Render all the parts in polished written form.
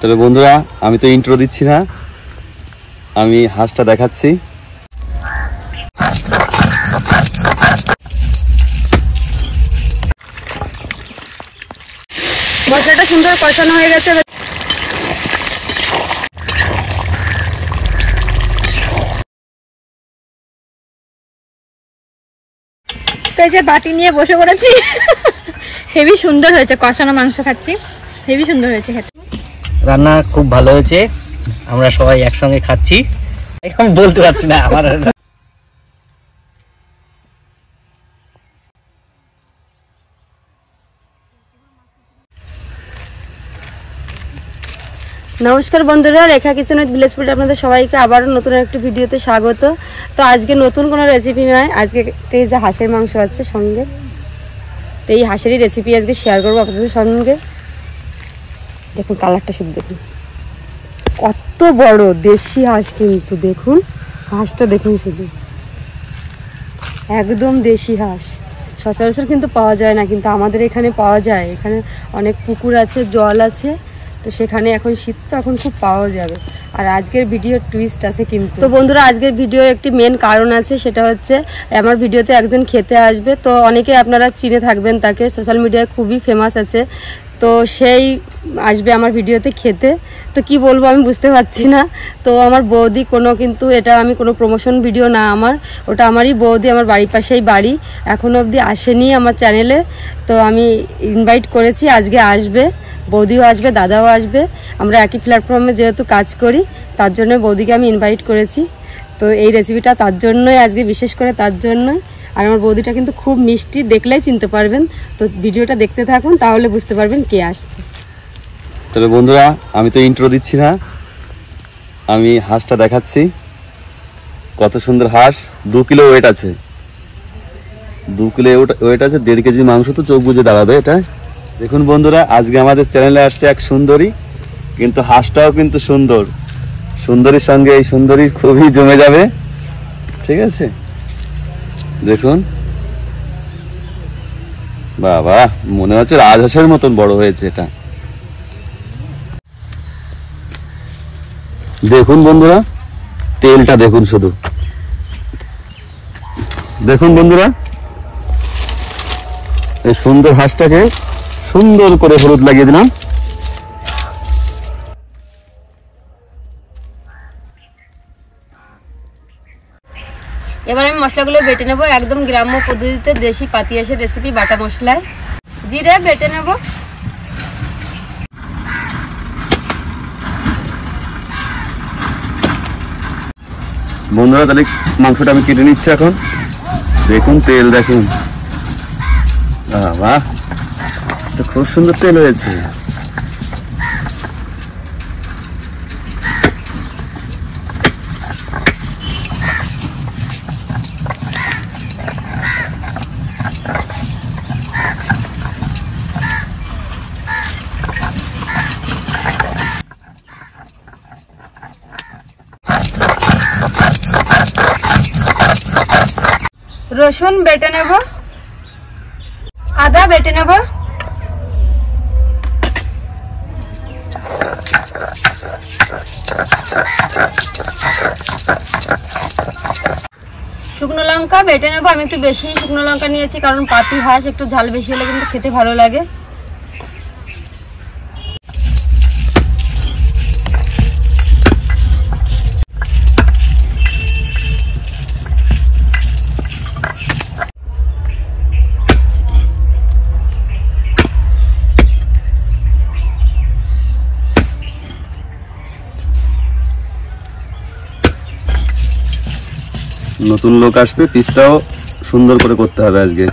তবে বন্ধুরা আমি তো ইন্ট্রো দিচ্ছি না, আমি হাঁসটা দেখাচ্ছি। মশলাটা সুন্দর কষানো হয়ে গেছে। তো এই যে বাটি নিয়ে বসে পড়েছি। হেভি সুন্দর হয়েছে, কষানো মাংস খাচ্ছি, হেভি সুন্দর হয়েছে খেতে। রান্না খুব ভালো হয়েছে, আমরা সবাই একসঙ্গে খাচ্ছি। এখন বলতে পারছি না আমার। নমস্কার বন্ধুরা, রেখা কিচেন উইথ ভিলেজ ফুড আপনাদের সবাইকে আবারও নতুন একটি ভিডিওতে স্বাগত। তো আজকে নতুন কোনো রেসিপি নয়, আজকে এই যে হাঁসের মাংস আছে সঙ্গে, তো এই হাঁসেরই রেসিপি আজকে শেয়ার করবো আপনাদের সঙ্গে। দেখুন কালারটা শুধু দেখুন, কত বড় দেশি হাঁস, কিন্তু দেখুন হাঁসটা দেখুন শুধু, একদম দেশি হাঁস। সচরাচর কিন্তু পাওয়া যায় না, কিন্তু আমাদের এখানে পাওয়া যায়। এখানে অনেক পুকুর আছে, জল আছে, তো সেখানে এখন শীত তো এখন খুব পাওয়া যাবে। আর আজকের ভিডিওর টুইস্ট আছে কিন্তু। তো বন্ধুরা আজকের ভিডিওর একটি মেন কারণ আছে, সেটা হচ্ছে আমার ভিডিওতে একজন খেতে আসবে। তো অনেকে আপনারা চিনে থাকবেন তাকে, সোশ্যাল মিডিয়ায় খুবই ফেমাস আছে। তো সেই আসবে আমার ভিডিওতে খেতে। তো কি বলবো আমি বুঝতে পারছি না। তো আমার বৌদি কিন্তু এটা আমি কোনো প্রমোশন ভিডিও না, ওটা আমারই বৌদি, আমার বাড়ির পাশেই বাড়ি, এখনও অবধি আসেনি আমার চ্যানেলে। তো আমি ইনভাইট করেছি, আজকে আসবে, বৌদিও আসবে, দাদাও আসবে। আমরা একই প্ল্যাটফর্মে যেহেতু কাজ করি, তার জন্য বৌদিকে আমি ইনভাইট করেছি। তো এই রেসিপিটা তার জন্যই আজকে, বিশেষ করে তার জন্যই। আর আমার বৌদিটা কিন্তু খুব মিষ্টি, দেখলেই চিনতে পারবেন। তো ভিডিওটা দেখতে থাকুন, তাহলে বুঝতে পারবেন কে আসছে। তবে বন্ধুরা আমি তো ইন্ট্রো দিচ্ছি না, আমি হাঁসটা দেখাচ্ছি। কত সুন্দর হাঁস, 2 কিলো ওয়েট আছে, 2 কিলো ওয়েট আছে, 1.5 কেজি মাংস তো চোখ বুঝে দাঁড়াবে এটা। দেখুন বন্ধুরা আজকে আমাদের চ্যানেলে আসছে এক সুন্দরী, কিন্তু হাঁসটাও কিন্তু সুন্দর। সুন্দরীর সঙ্গে এই সুন্দরী খুবই জমে যাবে, ঠিক আছে? দেখুন বাবা, মনে হচ্ছে রাজহাঁসের মতন বড় হয়েছে এটা। দেখুন বন্ধুরা তেলটা দেখুন শুধু, দেখুন বন্ধুরা এই সুন্দর হাঁসটাকে সুন্দর করে হলুদ লাগিয়ে দিলাম। এবার আমি মশলাগুলো বেটে নেবো, একদম গ্রাম্য পদ্ধতিতে দেশি পাতি হাঁসের রেসিপি, বাটা মশলায় জিরে বেটে নেব। বন্ধুরা তাহলে মাংসটা আমি কেটে নিচ্ছি এখন। দেখুন তেল দেখুন, বাহ খুব সুন্দর তেল হয়েছে। রসুন বেটে নেব, আদা বেটে নেব, শুকনো লঙ্কা বেটে নেব। আমি একটু বেশি শুকনো লঙ্কা নিয়েছি, কারণ পাতি হাঁস একটু ঝাল বেশি হলে কিন্তু খেতে ভালো লাগে। নতুন লোক আসবে, পিসটাও সুন্দর করে করতে হবে আজকে।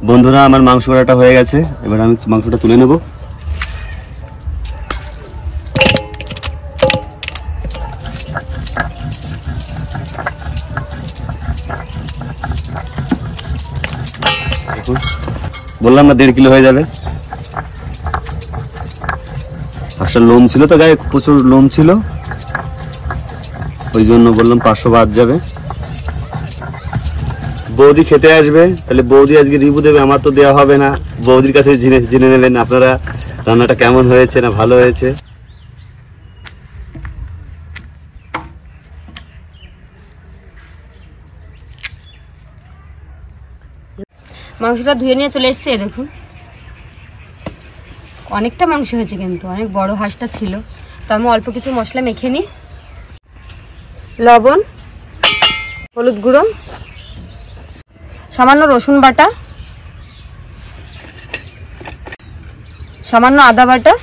বন্ধুরা আমার মাংস কাটা হয়ে গেছে, এবার আমি মাংসটা তুলে নেব। দেখুন, বললাম না 1.5 কিলো হয়ে যাবে। হাঁসের লোম ছিল তো গায়ে, প্রচুর লোম ছিল, ওই জন্য বললাম 500 বাদ যাবে। বৌদি খেতে আসবে, তাহলে বৌদি আজকে রিভিউ দেবে, আমার তো দেওয়া হবে না। বৌদির কাছে জেনে নেবেন আপনারা রান্নাটা কেমন হয়েছে না ভালো হয়েছে। মাংসটা ধুয়ে নিয়ে চলে এসছে, দেখুন অনেকটা মাংস হয়েছে, কিন্তু অনেক বড় হাঁসটা ছিল। তো আমি অল্প কিছু মশলা মেখে নিই। লবণ, হলুদ গুঁড়ো, সামান্য রসুন বাটা, সামান্য আদা বাটা।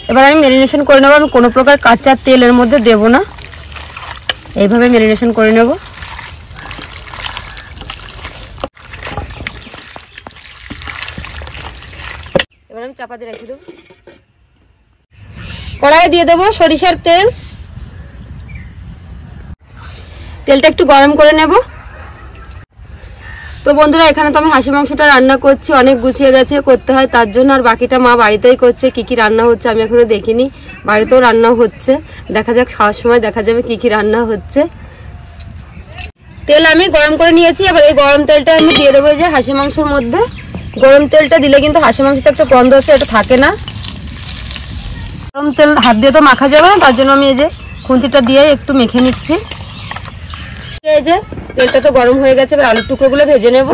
এবার আমি ম্যারিনেশন করে নেবো। আমি কোনো প্রকার কাঁচা তেলের মধ্যে দেব না, এইভাবে ম্যারিনেশন করে নেব। এবার আমি চাপা দিয়ে রেখে দেবো। কড়াইয়ে দিয়ে দেবো সরিষার তেল। তেলটা একটু গরম করে নেব। তো বন্ধুরা, এখানে তো আমি হাঁসি মাংসটা রান্না করছি, অনেক গুছিয়ে গেছে করতে হয় তার জন্য। আর বাকিটা মা বাড়িতেই করছে। কি কি রান্না হচ্ছে আমি এখনো দেখিনি, বাড়িতেও রান্না হচ্ছে। দেখা যাক, খাওয়ার সময় দেখা যাবে কি কি রান্না হচ্ছে। তেল আমি গরম করে নিয়েছি। এবার এই গরম তেলটা আমি দিয়ে দেবো যে হাঁসি মাংসের মধ্যে। গরম তেলটা দিলে কিন্তু হাঁসি মাংসতে একটা গন্ধ হচ্ছে, এটা থাকে না। গরম তেল হাত দিয়ে তো মাখা যাবে না, তার জন্য আমি এই যে খুন্তিটা দিয়ে একটু মেখে নিচ্ছি। এই যে তেলটা তো গরম হয়ে গেছে, এবার আলুর টুকরোগুলো ভেজে নেব।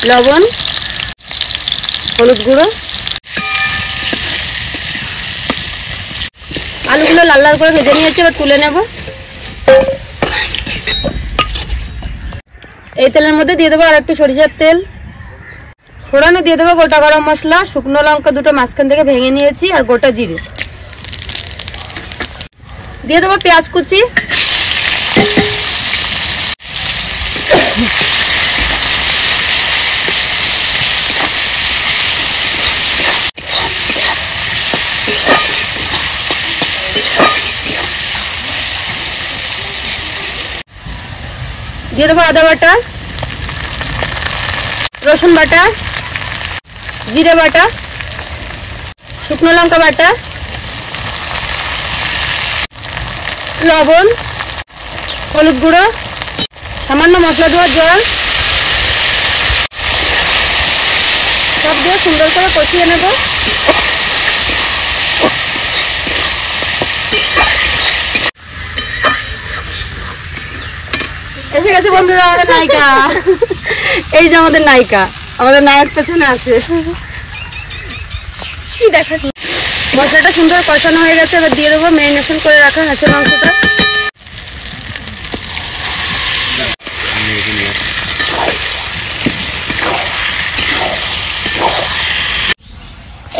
লবণ, হলুদ গুঁড়ো, আলুগুলো লাল লাল করে ভেজে নিয়েছি, এবার তুলে নেব। এই তেলের মধ্যে দিয়ে দেবো আর একটু সরিষার তেল। ফোড়নে দিয়ে দেবো গোটা গরম মশলা, শুকনো লঙ্কা দুটো মাঝখান থেকে ভেঙে নিয়েছি, আর গোটা জিরে। দিয়ে দেবো পেঁয়াজ কুচি, দিয়ে দেবো আদা বাটা, রসুন বাটা, জিরে বাটা, শুকনো লঙ্কা বাটা, লবণ, হলুদ গুঁড়ো, সামান্য মশলা দেওয়ার জল, সব দিয়ে সুন্দর করে কষিয়ে নেব। এসে গেছে বন্ধুরা আমাদের নায়িকা। এই যে আমাদের নায়িকা, আমাদের নায়ক পেছনে আছে। কি দেখা, মশলাটা সুন্দর কষানো হয়ে গেছে। এবার দিয়ে দেবো ম্যারিনেশন করে রাখা হাঁসের মাংসটা।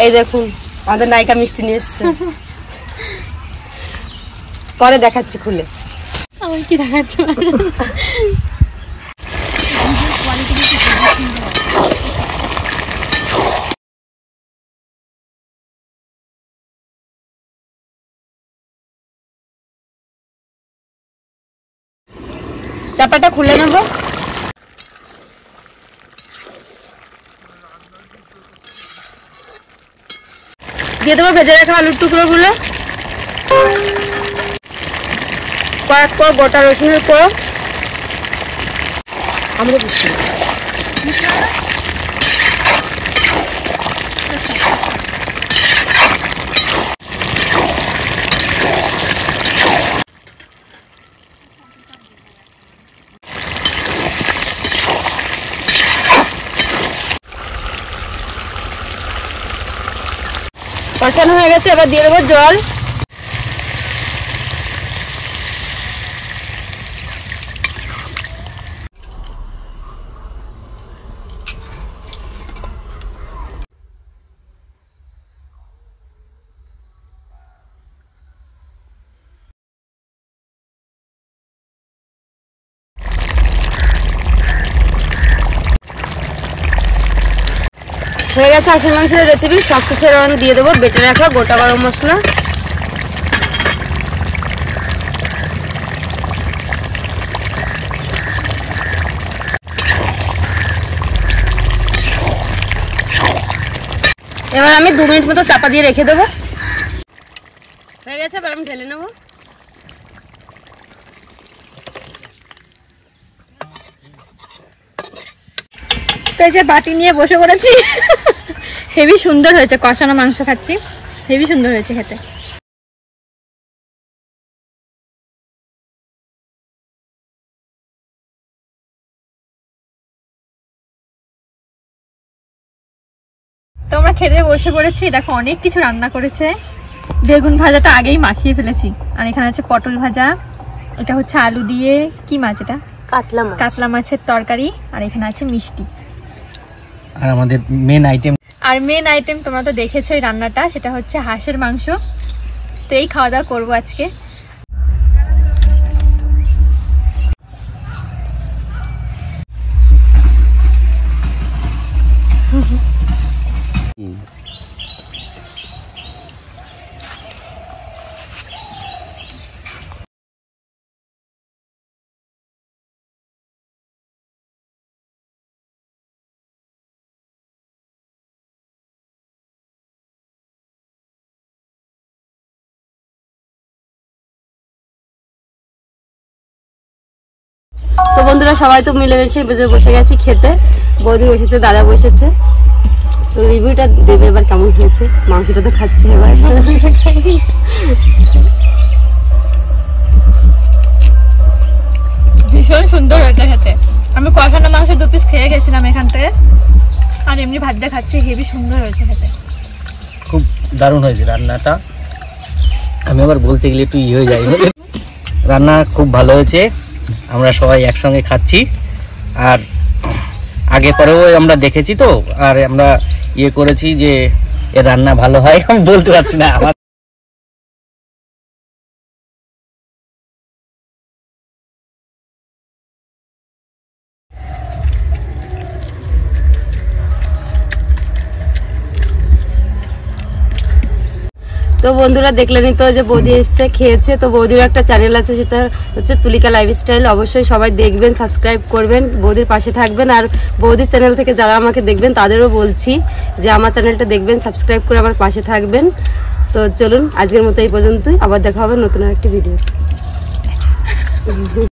এই দেখুন আমাদের নায়িকা মিষ্টি নিয়ে এসছে, পরে দেখাচ্ছি খুলে। আমার কি দেখাচ্ছে? চাপাটা খুলে নেব। দিয়ে দেবো ভেজে রাখা আলুর টুকরোগুলো, কয়েক কোয়া গোটা রসুনের কোয়া। আমরা বুঝছি কষানো হয়ে গেছে। এবার দিয়ে দেবো জল। হয়ে গেছে হাঁসের মাংসের রেসিপি। সবশেষে দিয়ে দেবো বেটে রাখা গোটা গরম মশলা। এবার আমি 2 মিনিট মতো চাপা দিয়ে রেখে দেবো। হয়ে গেছে, এবার আমি ঢেলে নেবো। তো এই যে বাটি নিয়ে বসে পড়েছি। হেভি সুন্দর হয়েছে, কষানো মাংস খাচ্ছি, হেভি সুন্দর হয়েছে খেতে। তো আমরা খেতে বসে পড়েছি। দেখো অনেক কিছু রান্না করেছে। বেগুন ভাজাটা আগেই মাখিয়ে ফেলেছি, আর এখানে আছে পটল ভাজা, এটা হচ্ছে আলু দিয়ে কি মাছ, এটা কাতলা মাছের তরকারি, আর এখানে আছে মিষ্টি। আর আমাদের মেন আইটেম তোমরা তো দেখেছো এই রান্নাটা, সেটা হচ্ছে হাঁসের মাংস। তো এই খাওয়া দাওয়া করবো আজকে। তো বন্ধুরা সবাই তো মিলেমিশে বসে গেছি খেতে। বৌদি বসেছে, দাদা বসেছে। তো রিভিউটা দেবে এবার কেমন হয়েছে। মাংসটা তো খাচ্ছে এবার। ভীষণ সুন্দর হয়েছে খেতে। আমি কষানো মাংস 2 পিস খেয়ে গেছিলাম এখান থেকে, আর এমনি ভাত দিয়ে খাচ্ছি, হেভি সুন্দর হয়েছে খেতে। খুব দারুণ হয়েছে রান্নাটা। আমি আবার বলতে গেলে একটু হয়ে যায়। রান্না খুব ভালো হয়েছে, আমরা সবাই একসঙ্গে খাচ্ছি। আর আগে পরেও আমরা দেখেছি তো, আর আমরা করেছি যে এর রান্না ভালো হয়। আমি বলতে পারছি না আমার। তো বন্ধুরা দেখলেনই তো যে বৌদি এসছে, খেয়েছে। তো বৌদির একটা চ্যানেল আছে, সেটা হচ্ছে তুলিকা লাইফস্টাইল। অবশ্যই সবাই দেখবেন, সাবস্ক্রাইব করবেন, বৌদির পাশে থাকবেন। আর বৌদির চ্যানেল থেকে যারা আমাকে দেখবেন তাদেরও বলছি যে আমার চ্যানেলটা দেখবেন, সাবস্ক্রাইব করে আমার পাশে থাকবেন। তো চলুন আজকের মতো এই পর্যন্তই, আবার দেখা হবে নতুন আরেকটি ভিডিও।